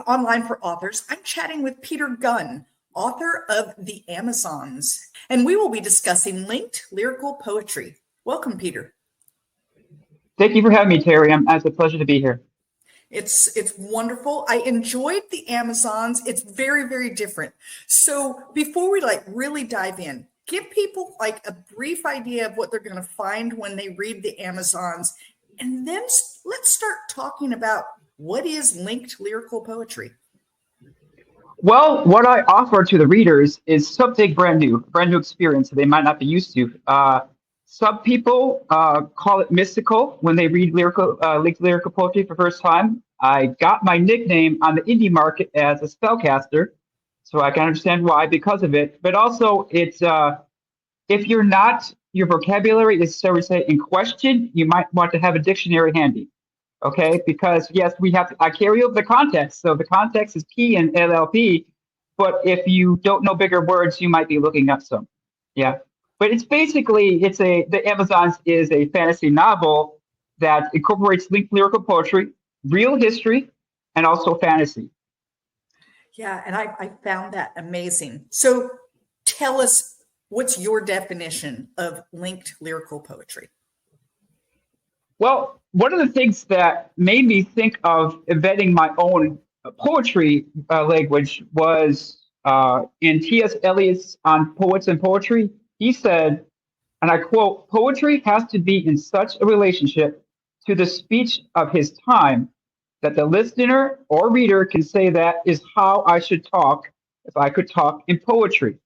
Online for Authors. I'm chatting with Peter Gunn, author of The Amazons, and we will be discussing linked lyrical poetry. Welcome, Peter. Thank you for having me, Terry. It's a pleasure to be here. It's wonderful. I enjoyed The Amazons. It's very, very different. So before we really dive in, give people a brief idea of what they're going to find when they read The Amazons, and then let's start talking about what is linked lyrical poetry. Well, what I offer to the readers is something brand new experience that they might not be used to. Some people call it mystical when they read linked lyrical poetry for the first time. I got my nickname on the indie market as a spellcaster, so I can understand why because of it. But also, it's if your vocabulary is, so to say, in question, you might want to have a dictionary handy. Okay, because yes, I carry over the context. So the context is P and LLP, but if you don't know bigger words, you might be looking up some. Yeah, but it's basically, The Amazons is a fantasy novel that incorporates linked lyrical poetry, real history, and also fantasy. Yeah, and I found that amazing. So tell us, what's your definition of linked lyrical poetry? Well, one of the things that made me think of inventing my own poetry language was in T.S. Eliot's On Poets and Poetry. He said, and I quote, "Poetry has to be in such a relationship to the speech of his time that the listener or reader can say that is how I should talk if I could talk in poetry."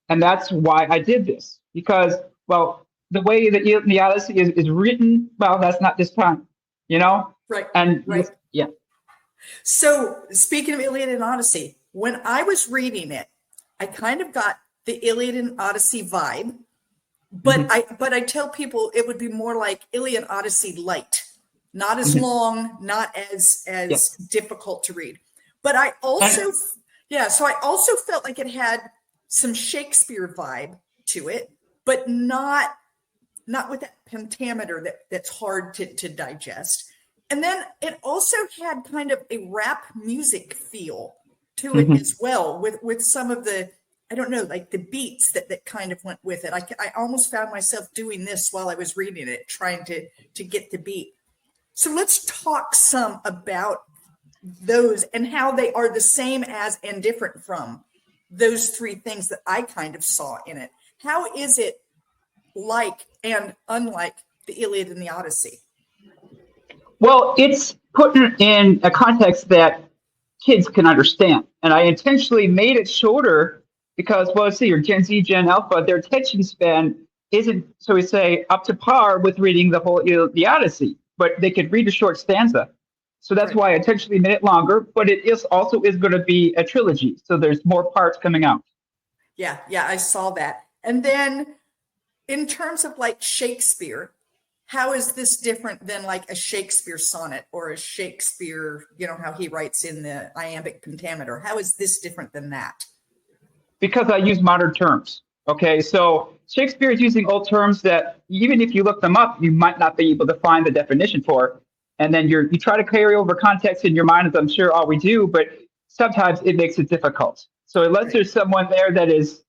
And that's why I did this, because, well, the way that the Odyssey is written, well, that's not this time, Right. And right. Yeah. So speaking of Iliad and Odyssey, when I was reading it, I kind of got the Iliad and Odyssey vibe, but I tell people it would be more like Iliad and Odyssey light, not as long, not as difficult to read. But I also, so I also felt like it had some Shakespeare vibe to it, but not with that pentameter that's hard to digest. And then it also had kind of a rap music feel to it as well, with some of the, I don't know, like the beats that kind of went with it. I almost found myself doing this while I was reading it, trying to get the beat. So let's talk some about those and how they are the same as and different from those three things that I kind of saw in it. How is it like and unlike the Iliad and the Odyssey? Well, it's put in a context that kids can understand. And I intentionally made it shorter because, well, let's see, your Gen Z, Gen Alpha, their attention span isn't, so we say, up to par with reading the Odyssey, but they could read a short stanza. So that's why I intentionally made it longer, but it also is going to be a trilogy. So there's more parts coming out. Yeah, I saw that. And then in terms of Shakespeare, how is this different than a Shakespeare sonnet or a Shakespeare, how he writes in the iambic pentameter? How is this different than that? Because I use modern terms. Okay, so Shakespeare is using old terms that even if you look them up, you might not be able to find the definition for. And then you try to carry over context in your mind, as I'm sure all we do, but sometimes it makes it difficult. So unless there's someone there that is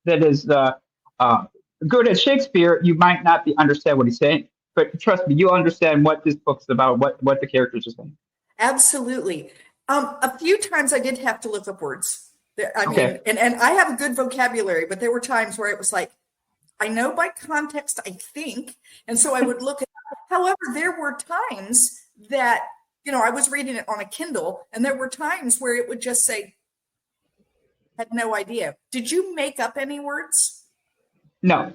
good at Shakespeare, you might not understand what he's saying. But trust me, you'll understand what this book's about, what the characters are saying. Absolutely. A few times I did have to look up words. I mean, and I have a good vocabulary, but there were times where it was I know by context, I think, and so I would look at. However, there were times that I was reading it on a Kindle, and there were times where it would just say, "Had no idea." Did you make up any words? No.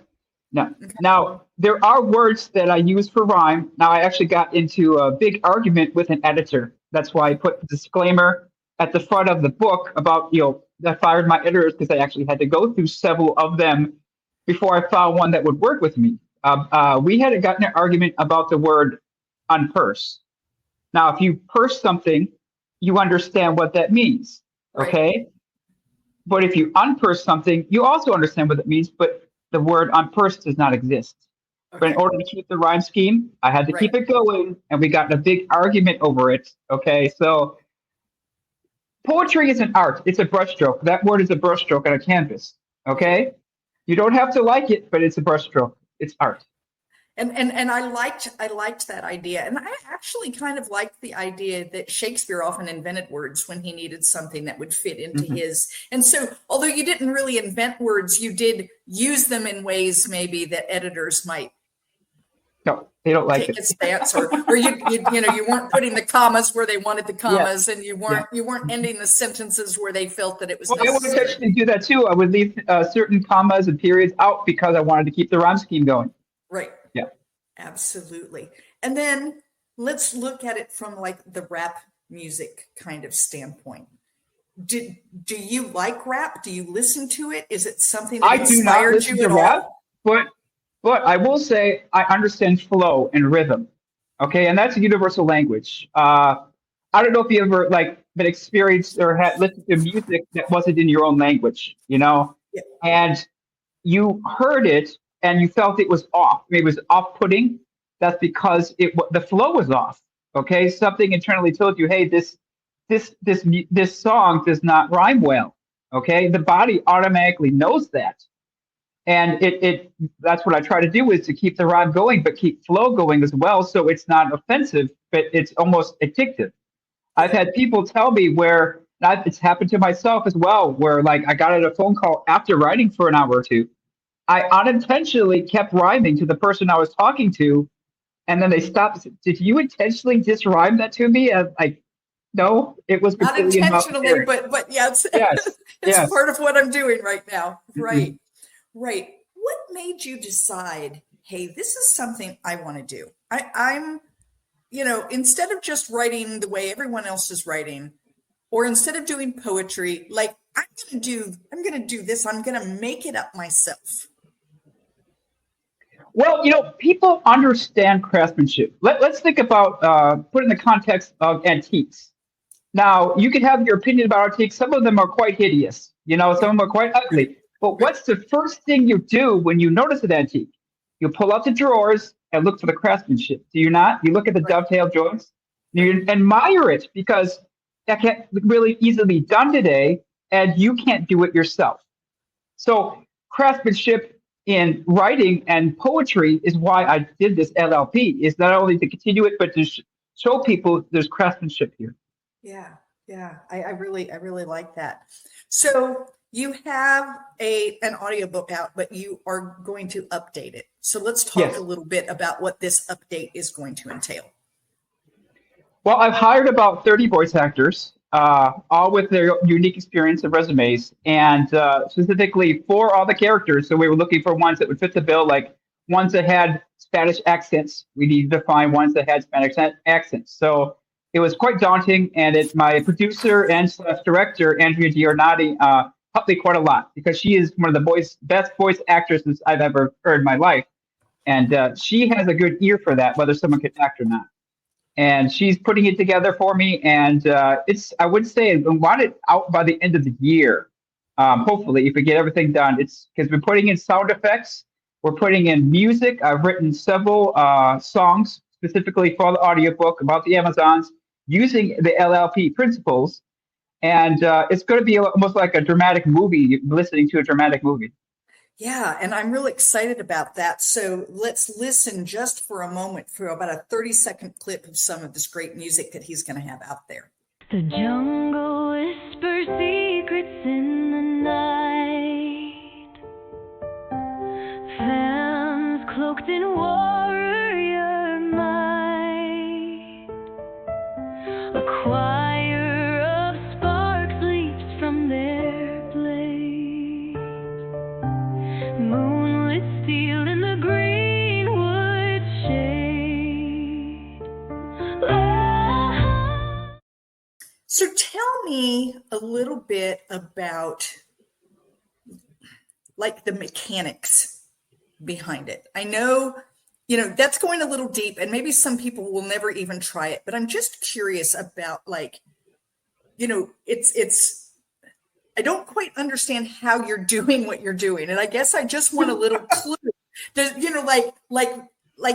Okay. Now, there are words that I use for rhyme. Now, I actually got into a big argument with an editor. That's why I put the disclaimer at the front of the book about, I fired my editors because I actually had to go through several of them before I found one that would work with me. We had gotten an argument about the word unpurse. Now, if you purse something, you understand what that means, okay? Right. But if you unpurse something, you also understand what that means, but the word unpursed does not exist. Okay. But in order to keep the rhyme scheme, I had to keep it going, and we got in a big argument over it. Okay, so Poetry is an art. It's a brushstroke. That word is a brushstroke on a canvas. Okay? You don't have to like it, but it's a brushstroke. It's art. And I liked that idea. And I actually kind of liked the idea that Shakespeare often invented words when he needed something that would fit into his. And so although you didn't really invent words, you did use them in ways maybe that editors might No, they don't like take it. a stance, or you weren't putting the commas where they wanted the commas, and you weren't ending the sentences where they felt that it was Well, I would necessary. actually do that too. I would leave certain commas and periods out because I wanted to keep the rhyme scheme going. Right. Yeah. Absolutely. And then let's look at it from like the rap music kind of standpoint. Do you like rap? Do you listen to it? Is it something that I do not inspired listen you to at rap, all? but I will say I understand flow and rhythm. Okay, and that's a universal language. I don't know if you ever like been experienced or had listened to music that wasn't in your own language, Yeah. and you heard it and you felt it was off. Maybe it was off-putting. That's because the flow was off. Okay, something internally told you, hey, this song does not rhyme well. Okay, the body automatically knows that, and it that's what I try to do is to keep the rhyme going, but keep flow going as well, so it's not offensive, but it's almost addictive. I've Yeah. had people tell me where it's happened to myself as well, where like I got a phone call after writing for an hour or two. I unintentionally kept rhyming to the person I was talking to, and then they stopped. Did you intentionally just rhyme that to me? And like, no, it was Not completely intentionally, involuntary. but yeah, it's, Yes, it's yes. part of what I'm doing right now. Mhm. Right. Right. What made you decide, hey, this is something I want to do? I'm, instead of just writing the way everyone else is writing, or instead of doing poetry, like I'm gonna do this. I'm gonna make it up myself. Well, people understand craftsmanship. Let's think about put in the context of antiques. Now, you can have your opinion about antiques. Some of them are quite hideous. Some of them are quite ugly. But Right. what's the first thing you do when you notice an antique? You pull out the drawers and look for the craftsmanship. Do you not? You look at the Right. dovetail joints. Right. You admire it because that can't really easily be done today, and you can't do it yourself. So craftsmanship in writing and poetry is why I did this LLP. Is not only to continue it, but to show people there's craftsmanship here. Yeah, yeah. I really like that. So you have an audiobook out, but you are going to update it. So let's talk a Yes. little bit about what this update is going to entail. Well, I've hired about 30 voice actors, all with their unique experience and resumes, and specifically for all the characters. So we were looking for ones that would fit the bill, like ones that had Spanish accents. We needed to find ones that had Spanish accents. So it was quite daunting, and my producer and slash director, Andrea Giornati, helped me quite a lot because she is one of the best voice actresses I've ever heard in my life. And she has a good ear for that, whether someone can act or not, and she's putting it together for me. And I would say I want it out by the end of the year. Hopefully, if we get everything done, it's because we're putting in sound effects, we're putting in music. I've written several songs specifically for the audiobook about the Amazons using the LLP principles, and it's going to be almost like a dramatic movie, listening to a dramatic movie. Yeah, and I'm really excited about that. So let's listen just for a moment for about a 30-second clip of some of this great music that he's going to have out there. The jungle whispers secrets in the night. Fans cloaked in warrior might. A choir of sparks leaps from their blades. Moonlit steel in the greenwood shade. Oh. So tell me a little bit about like the mechanics behind it. I know, that's going a little deep, and maybe some people will never even try it, but I'm just curious about like, it's I don't quite understand how you're doing what you're doing. And I guess I just want a little clue. Does, like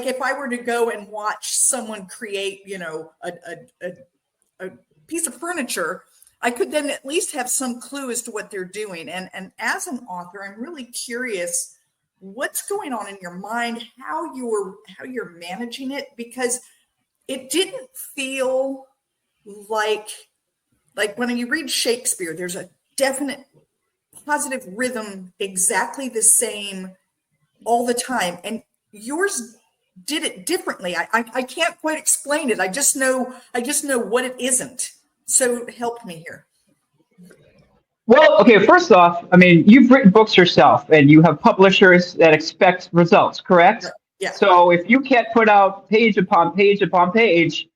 if I were to go and watch someone create, a piece of furniture, I could then at least have some clue as to what they're doing. And as an author, I'm really curious what's going on in your mind, how you're managing it, because it didn't feel like when you read Shakespeare, there's a definite positive rhythm, exactly the same all the time. And yours did it differently. I can't quite explain it. I just know what it isn't. So help me here. Well, okay, first off, I mean, you've written books yourself and you have publishers that expect results, correct? Yeah. So if you can't put out page upon page upon page,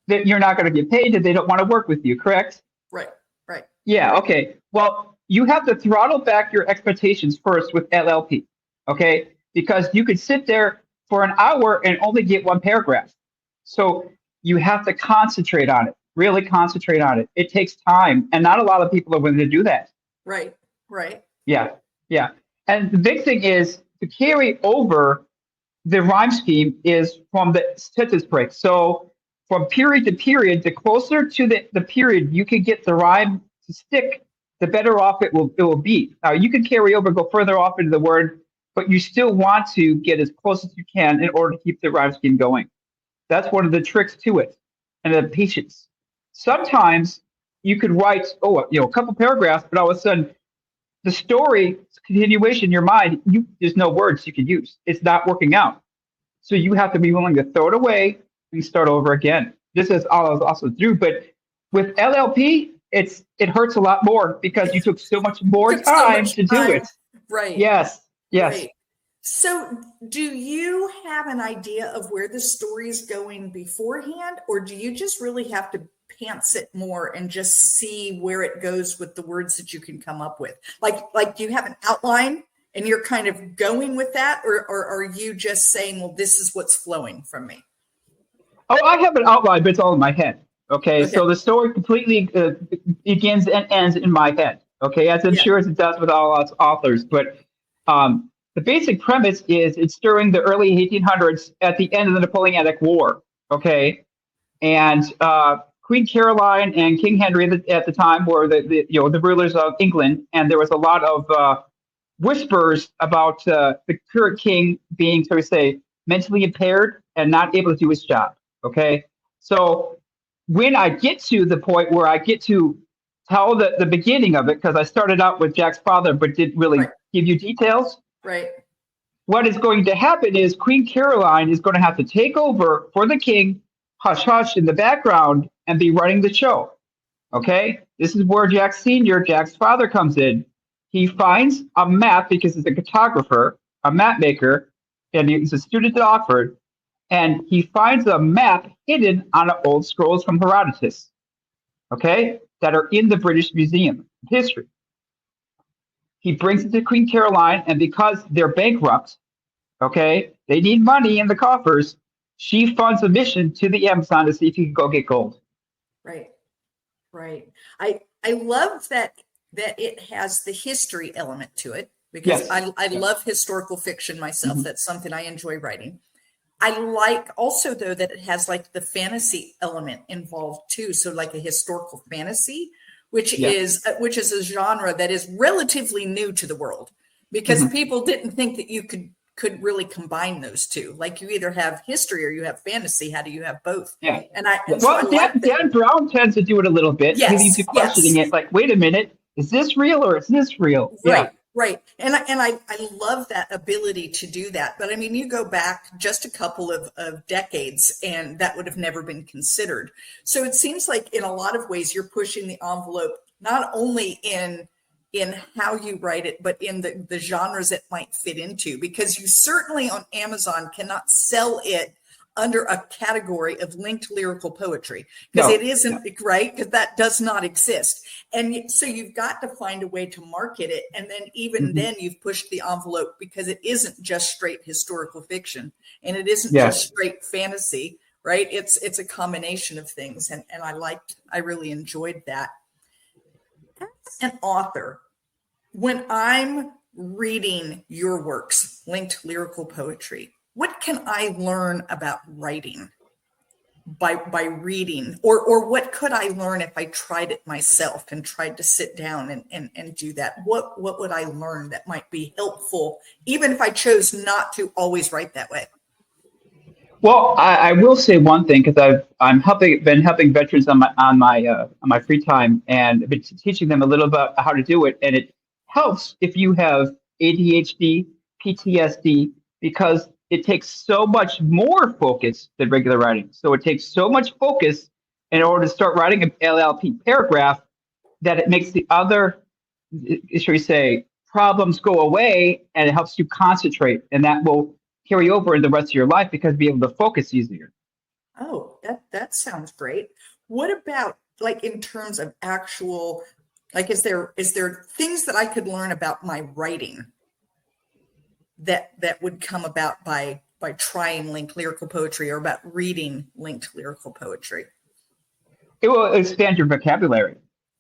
then you're not going to get paid and they don't want to work with you, correct? Right. Right. Yeah, okay. Well, you have to throttle back your expectations first with LLP, okay? Because you could sit there for an hour and only get one paragraph. So you have to concentrate on it, really concentrate on it. It takes time, and not a lot of people are willing to do that. Right. Right. Yeah, yeah. And the big thing is to carry over the rhyme scheme is from the sentence break. So from period to period, the closer to the period you can get the rhyme to stick, the better off it will be. You can carry over, go further off into the word, but you still want to get as close as you can in order to keep the rhyme scheme going. That's one of the tricks to it, and the patience. Sometimes you could write, a couple paragraphs, but all of a sudden the story continuation in your mind, there's no words you can use. It's not working out. So you have to be willing to throw it away and start over again. This is all I was also do, but with LLP, it hurts a lot more because you took so much more time to do it. Right. Yes. Right. So do you have an idea of where the story is going beforehand, or do you just really have to pants it more and just see where it goes with the words that you can come up with? Like do you have an outline and you're kind of going with that, or are you just saying, well, this is what's flowing from me? Oh, I have an outline, but it's all in my head. Okay. So the story completely begins and ends in my head. Okay, as I'm sure as it does with all us authors. But the basic premise is it's during the early 1800s at the end of the Napoleonic War. Okay, and Queen Caroline and King Henry at the time were the rulers of England, and there was a lot of whispers about the current king being, so to say, mentally impaired and not able to do his job. Okay, so when I get to the point where I get to tell the beginning of it, because I started out with Jack's father, but didn't really give you details. Right. What is going to happen is Queen Caroline is going to have to take over for the king, hush hush in the background, and be running the show. Okay, this is where Jack Sr., Jack's father, comes in. He finds a map because he's a cartographer, a map maker, and he's a student at Oxford. And he finds a map hidden on old scrolls from Herodotus, okay, that are in the British Museum of History. He brings it to Queen Caroline, and because they're bankrupt, okay, they need money in the coffers, she funds a mission to the Amazon to see if he can go get gold. Right, right. I love that it has the history element to it, because I love historical fiction myself. That's something I enjoy writing. I like also, though, that it has like the fantasy element involved too. So like a historical fantasy, which is a genre that is relatively new to the world, because people didn't think that you could really combine those two. Like you either have history or you have fantasy. How do you have both? Yeah. Dan Brown tends to do it a little bit. He leaves you questioning it, like, wait a minute, is this real or is this real? Right. Right. And I love that ability to do that. But I mean, you go back just a couple of decades and that would have never been considered. So it seems like in a lot of ways you're pushing the envelope, not only in how you write it, but in the genres it might fit into, because you certainly on Amazon cannot sell it under a category of linked lyrical poetry, because it isn't right, because that does not exist. And so you've got to find a way to market it. And then even then you've pushed the envelope, because it isn't just straight historical fiction and it isn't just straight fantasy, right? It's a combination of things. And I really enjoyed that. As an author, when I'm reading your works, linked lyrical poetry, what can I learn about writing by reading, or what could I learn if I tried it myself and tried to sit down and do that? What would I learn that might be helpful, even if I chose not to always write that way? Well, I will say one thing because been helping veterans on my free time and been teaching them a little about how to do it, and it helps if you have ADHD, PTSD, because it takes so much more focus than regular writing. So it takes so much focus in order to start writing an LLP paragraph that it makes the other, shall we say, problems go away, and it helps you concentrate, and that will carry over in the rest of your life because you'll be able to focus easier. Oh, that sounds great. What about like in terms of actual, like, is there things that I could learn about my writing that would come about by trying linked lyrical poetry, or about reading linked lyrical poetry? It will expand your vocabulary.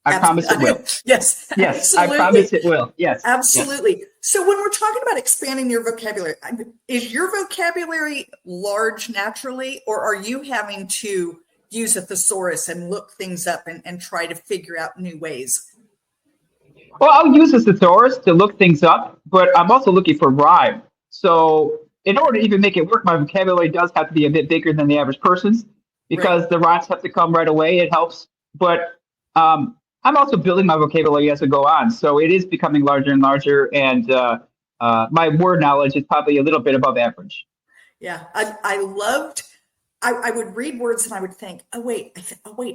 I promise it will. Yes, Yes, absolutely. I promise it will. Yes. Absolutely. Yes. So when we're talking about expanding your vocabulary, is your vocabulary large naturally, or are you having to use a thesaurus and look things up and try to figure out new ways? Well, I'll use a thesaurus to look things up, but I'm also looking for rhyme. So in order to even make it work, my vocabulary does have to be a bit bigger than the average person's, because the rhymes have to come right away. It helps. But I'm also building my vocabulary as I go on. So it is becoming larger and larger. And my word knowledge is probably a little bit above average. Yeah, I would read words and I would think, oh wait,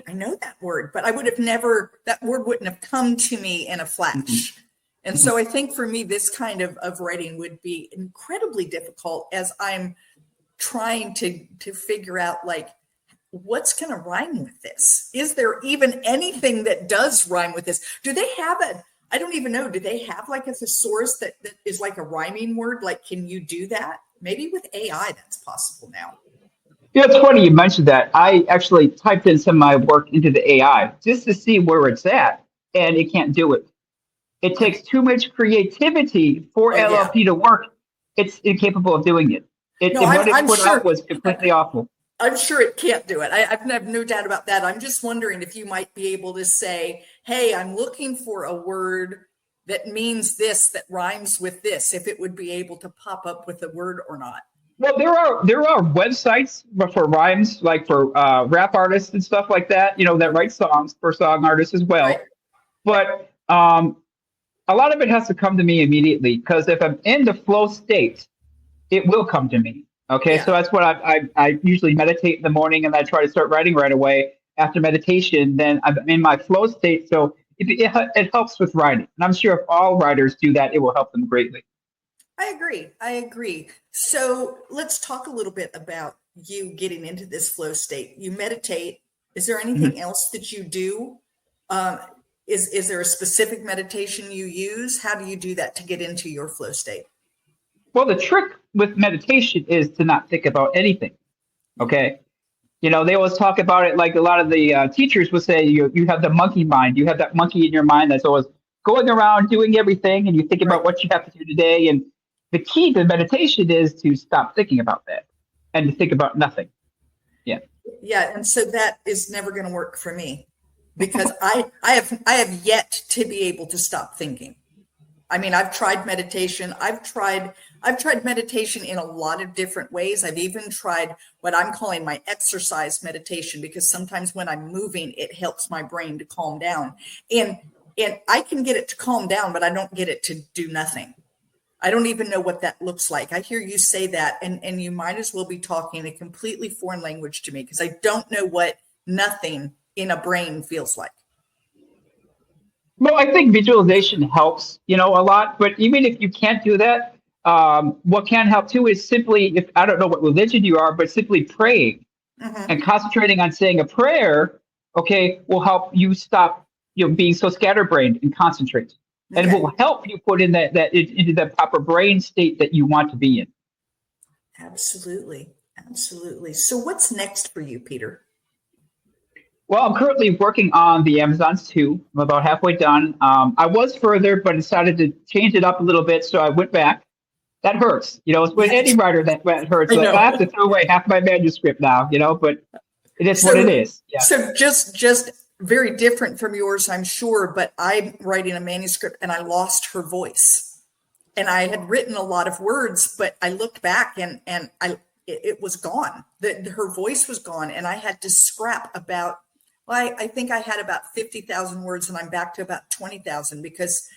I know that word, but I would have never, that word wouldn't have come to me in a flash. Mm-hmm. And so I think for me, this kind of writing would be incredibly difficult as I'm trying to figure out, like, what's going to rhyme with this? Is there even anything that does rhyme with this? Do they have I don't even know, do they have like a thesaurus that is like a rhyming word? Like, can you do that? Maybe with AI, that's possible now. Yeah, it's funny you mentioned that. I actually typed in some of my work into the AI just to see where it's at, and it can't do it. It takes too much creativity for LLP to work. It's incapable of doing it. What it put out was completely awful. I'm sure it can't do it. I have no doubt about that. I'm just wondering if you might be able to say, hey, I'm looking for a word that means this, that rhymes with this, if it would be able to pop up with a word or not. Well, there are websites for rhymes, like for rap artists and stuff like that, that write songs for song artists as well. Right. But a lot of it has to come to me immediately, because if I'm in the flow state, it will come to me. Okay, yeah. So that's what I usually meditate in the morning, and I try to start writing right away. After meditation, then I'm in my flow state. So it helps with writing. And I'm sure if all writers do that, it will help them greatly. I agree. So let's talk a little bit about you getting into this flow state. You meditate. Is there anything else that you do? Is there a specific meditation you use? How do you do that to get into your flow state? Well, the trick with meditation is to not think about anything. Okay. They always talk about it, like a lot of the teachers will say, you have the monkey mind. You have that monkey in your mind that's always going around doing everything, and you think about what you have to do today. And the key to meditation is to stop thinking about that and to think about nothing. Yeah. Yeah. And so that is never going to work for me, because I have yet to be able to stop thinking. I mean, I've tried meditation. I've tried meditation in a lot of different ways. I've even tried what I'm calling my exercise meditation, because sometimes when I'm moving, it helps my brain to calm down. And I can get it to calm down, but I don't get it to do nothing. I don't even know what that looks like. I hear you say that, and you might as well be talking a completely foreign language to me, because I don't know what nothing in a brain feels like. Well, I think visualization helps, a lot. But even if you can't do that, what can help too is simply, if I don't know what religion you are, but simply praying and concentrating on saying a prayer, will help you stop, being so scatterbrained and concentrate. And it will help you put in that into the proper brain state that you want to be in. Absolutely. Absolutely. So what's next for you, Peter? Well, I'm currently working on the Amazons too. I'm about halfway done. I was further, but decided to change it up a little bit. So I went back. That hurts. It's with any writer that hurts. Like, I have to throw away half my manuscript now, but It is what it is. Yeah. So just very different from yours, I'm sure, but I'm writing a manuscript and I lost her voice. And I had written a lot of words, but I looked back and it was gone. Her voice was gone, and I had to scrap about, well, I think I had about 50,000 words, and I'm back to about 20,000 because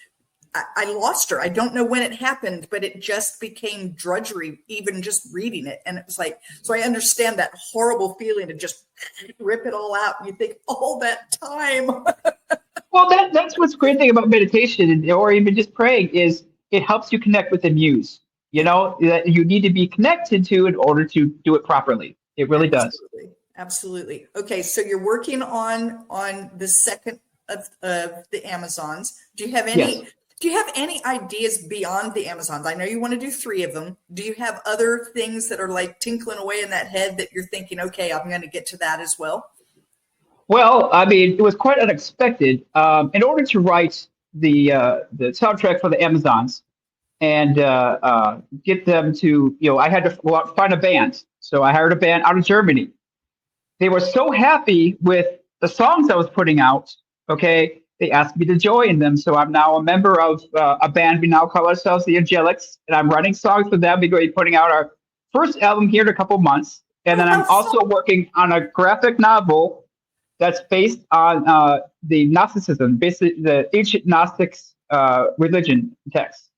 I lost her. I don't know when it happened, but it just became drudgery, even just reading it. And it was like, so I understand that horrible feeling to just rip it all out. And you think, all that time. Well, that's what's great thing about meditation or even just praying is it helps you connect with the muse. You know, that you need to be connected to in order to do it properly. It really does. Absolutely. Okay, so you're working on the second of the Amazons. Do you have any? Yes. Do you have any ideas beyond the Amazons? I know you want to do 3 of them. Do you have other things that are like tinkling away in that head that you're thinking, okay, I'm going to get to that as well? Well, I mean, it was quite unexpected. In order to write the soundtrack for the Amazons and get them to, I had to go out and find a band. So I hired a band out of Germany. They were so happy with the songs I was putting out. Okay, they asked me to join them. So I'm now a member of a band. We now call ourselves the Angelics, and I'm writing songs for them. We're going to be putting out our first album here in a couple months. And then I'm also working on a graphic novel that's based on the Gnosticism, basically the ancient Gnostics religion text.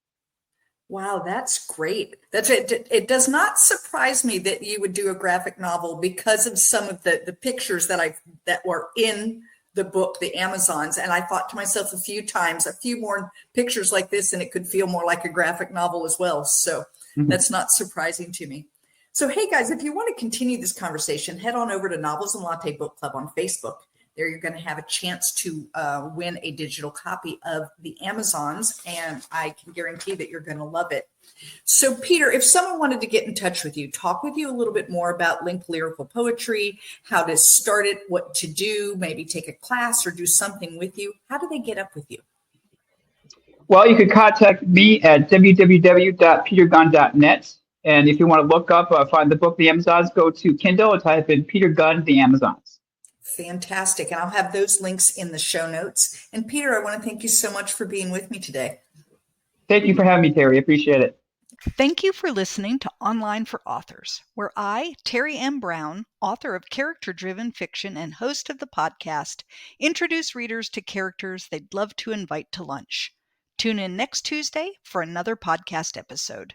Wow, that's great. That's it. It does not surprise me that you would do a graphic novel because of some of the pictures that were in the book, The Amazons. And I thought to myself a few times, a few more pictures like this, and it could feel more like a graphic novel as well. So that's not surprising to me. So, hey guys, if you want to continue this conversation, head on over to Novels and Latte Book Club on Facebook. There you're going to have a chance to win a digital copy of The Amazons, and I can guarantee that you're going to love it. So, Peter, if someone wanted to get in touch with you, talk with you a little bit more about Link Lyrical Poetry, how to start it, what to do, maybe take a class or do something with you, how do they get up with you? Well, you can contact me at www.petergunn.net. And if you want to look up, find the book, The Amazons, go to Kindle and type in Peter Gunn, The Amazons. Fantastic. And I'll have those links in the show notes. And Peter, I want to thank you so much for being with me today. Thank you for having me, Terry. I appreciate it. Thank you for listening to Online for Authors, where I, Terry M. Brown, author of character-driven fiction and host of the podcast, introduce readers to characters they'd love to invite to lunch. Tune in next Tuesday for another podcast episode.